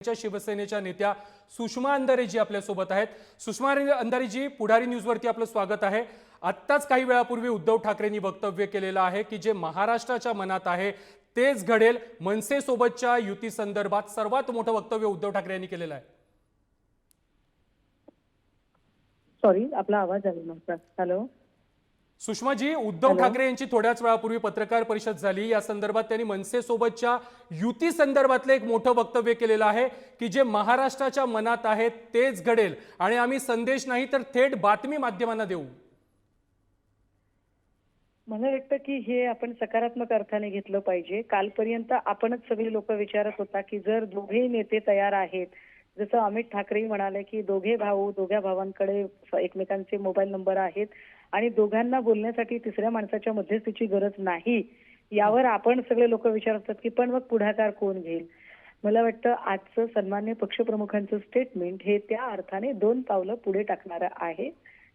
शिवसेनेच्या नेत्या सुषमा अंधारेजी आपल्या सोबत आहेत। सुषमा अंधारेजी, पुढारी न्यूजवरती आपलं स्वागत आहे। आत्ताच काही वेळापूर्वी उद्धव ठाकरेंनी वक्तव्य केलेलं आहे की जे महाराष्ट्राच्या मनात आहे तेच घडेल। मनसे सोबतच्या युती संदर्भात सर्वात मोठं वक्तव्य उद्धव ठाकरे यांनी केलेलं आहे। सॉरी, आपला आवाज आला नव्हता। हॅलो सुषमा जी, उद्धव ठाकरे यांची थोड्याच वेळापूर्वी पत्रकार परिषद झाली। या संदर्भात त्यांनी मनसे सोबतच्या युती संदर्भातले एक मोठं वक्तव्य केलेलं आहे की जे महाराष्ट्राच्या मनात आहे तेच घडेल आणि आम्ही संदेश नाही तर थेट बातमी माध्यमांना देऊ। मला वाटतं की हे आपण सकारात्मक अर्थाने घेतलं पाहिजे। कालपर्यंत आपणच सगळे लोक विचारत होता की जर दोघे नेते तयार आहेत, जसं अमित ठाकरे म्हणाले की दोघे भाऊ, दोघ्या भावांकडे एकमेकांचे मोबाईल नंबर आहेत आणि दोघांना बोलण्यासाठी तिसऱ्या माणसाच्या मध्यस्थीची गरज नाही, यावर आपण सगळे लोक विचारतात की पण मग पुढाकार कोण घेईल। मला वाटतं आजचं सन्मान्य पक्षप्रमुखांचं स्टेटमेंट हे त्या अर्थाने 2 पावलं पुढे टाकणारं आहे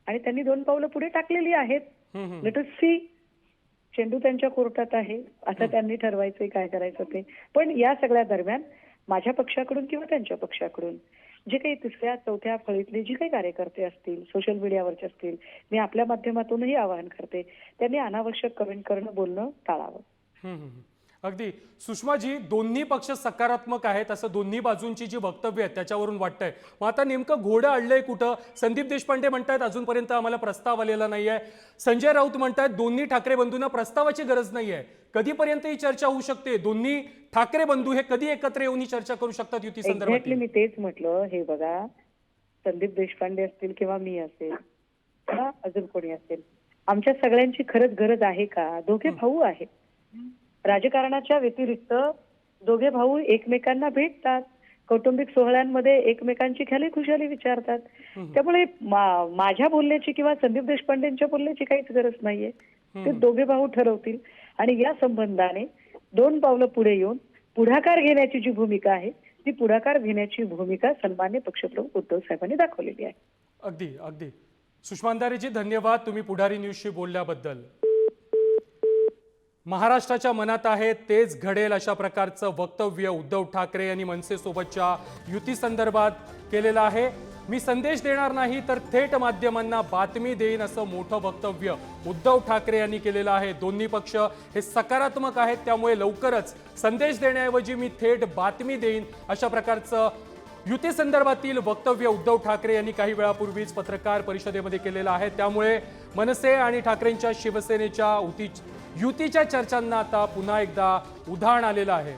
आणि त्यांनी 2 पावलं पुढे टाकलेली आहेत। लेट अस सी, चेंडू त्यांच्या कोर्टात आहे, आता त्यांनी ठरवायचंय काय करायचं ते। पण या सगळ्या दरम्यान माझ्या पक्षाकडून किंवा त्यांच्या पक्षाकडून जे काही तिसऱ्या चौथ्या फळीतले जे काही कार्यकर्ते असतील, सोशल मीडियावरचे असतील, मी आपल्या माध्यमातूनही आवाहन करते त्यांनी अनावश्यक कमेंट करणं, बोलणं टाळावं। अगदी सुषमा जी, दोन्ही पक्ष सकारात्मक आहेत असं दोन्ही बाजूंची जी वक्तव्य आहेत त्याच्यावरून वाटतंय। मग आता नेमकं घोडं अडलंय कुठं? संदीप देशपांडे म्हणतात अजूनपर्यंत आम्हाला प्रस्ताव आलेला नाहीये। संजय राऊत म्हणतात दोन्ही ठाकरे बंधूंना प्रस्तावाची गरज नाहीये। कधीपर्यंत ही चर्चा होऊ शकते? दोन्ही ठाकरे बंधू हे कधी एकत्र येऊन ही चर्चा करू शकतात युती संदर्भात? एक्झॅक्टली, मी तेच म्हटलं। हे बघा, संदीप देशपांडे असतील किंवा मी असेल किंवा अजून कोणी असेल, आमच्या सगळ्यांची खरंच गरज आहे का? दोघे भाऊ आहेत, राजकारणाच्या व्यतिरिक्त दोघे भाऊ एकमेकांना भेटतात, कौटुंबिक सोहळ्यांमध्ये एकमेकांची खाली खुशाली विचारतात। त्यामुळे माझ्या बोलण्याची किंवा संदीप देशपांडेंच्या बोलण्याची काहीच गरज नाहीये। ते दोघे भाऊ ठरवतील आणि या संबंधाने 2 पावलं पुढे येऊन पुढाकार घेण्याची जी भूमिका आहे ती पुढाकार घेण्याची भूमिका सन्मान्य पक्षप्रमुख उद्धव साहेबांनी दाखवलेली आहे। अगदी अगदी सुषमा अंधारेजी, धन्यवाद तुम्ही पुढारी न्यूजशी बोलल्याबद्दल। महाराष्ट्राच्या मनात आहे तेच घडेल अशा प्रकारचं वक्तव्य उद्धव ठाकरे यांनी मनसे सोबतच्या युती संदर्भात केलेलं आहे। मी संदेश देणार नाही तर थेट माध्यमांना बातमी देईन असं मोठं वक्तव्य उद्धव ठाकरे यांनी केलेलं आहे। दोन्ही पक्ष हे सकारात्मक आहेत, त्यामुळे लवकरच संदेश देण्याऐवजी मी थेट बातमी देईन अशा प्रकारचं युती संदर्भातील वक्तव्य उद्धव ठाकरे यांनी काही वेळापूर्वीच पत्रकार परिषदेमध्ये केलेलं आहे। त्यामुळे मनसे आणि ठाकरेंच्या शिवसेनेच्या युतीच्या चर्चांना आता पुन्हा एकदा उधाण आलेलं आहे।